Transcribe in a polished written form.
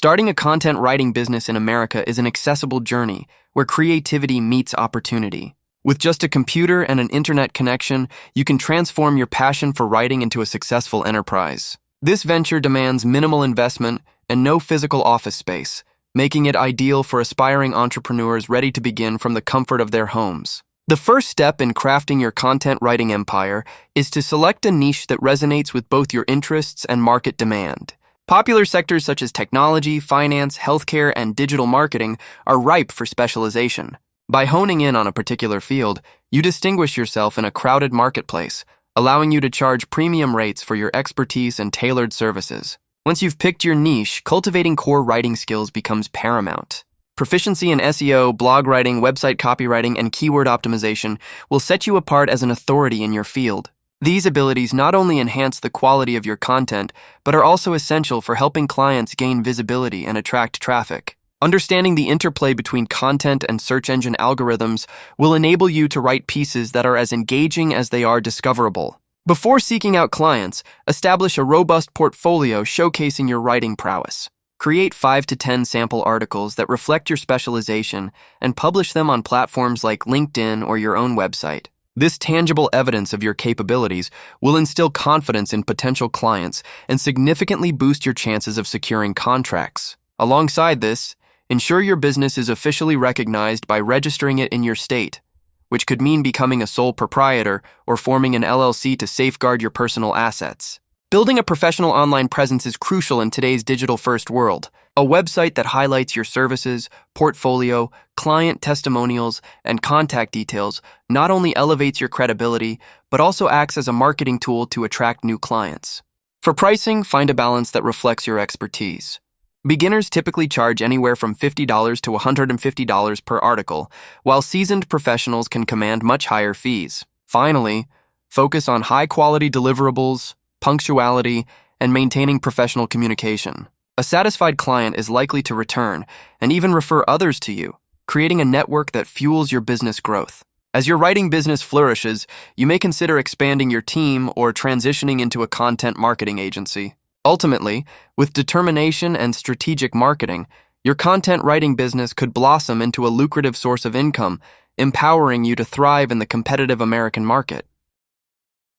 Starting a content writing business in America is an accessible journey where creativity meets opportunity. With just a computer and an internet connection, you can transform your passion for writing into a successful enterprise. This venture demands minimal investment and no physical office space, making it ideal for aspiring entrepreneurs ready to begin from the comfort of their homes. The first step in crafting your content writing empire is to select a niche that resonates with both your interests and market demand. Popular sectors such as technology, finance, healthcare, and digital marketing are ripe for specialization. By honing in on a particular field, you distinguish yourself in a crowded marketplace, allowing you to charge premium rates for your expertise and tailored services. Once you've picked your niche, cultivating core writing skills becomes paramount. Proficiency in SEO, blog writing, website copywriting, and keyword optimization will set you apart as an authority in your field. These abilities not only enhance the quality of your content, but are also essential for helping clients gain visibility and attract traffic. Understanding the interplay between content and search engine algorithms will enable you to write pieces that are as engaging as they are discoverable. Before seeking out clients, establish a robust portfolio showcasing your writing prowess. Create 5 to 10 sample articles that reflect your specialization and publish them on platforms like LinkedIn or your own website. This tangible evidence of your capabilities will instill confidence in potential clients and significantly boost your chances of securing contracts. Alongside this, ensure your business is officially recognized by registering it in your state, which could mean becoming a sole proprietor or forming an LLC to safeguard your personal assets. Building a professional online presence is crucial in today's digital-first world. A website that highlights your services, portfolio, client testimonials, and contact details not only elevates your credibility, but also acts as a marketing tool to attract new clients. For pricing, find a balance that reflects your expertise. Beginners typically charge anywhere from $50 to $150 per article, while seasoned professionals can command much higher fees. Finally, focus on high-quality deliverables, punctuality, and maintaining professional communication. A satisfied client is likely to return and even refer others to you, creating a network that fuels your business growth. As your writing business flourishes, you may consider expanding your team or transitioning into a content marketing agency. Ultimately, with determination and strategic marketing, your content writing business could blossom into a lucrative source of income, empowering you to thrive in the competitive American market.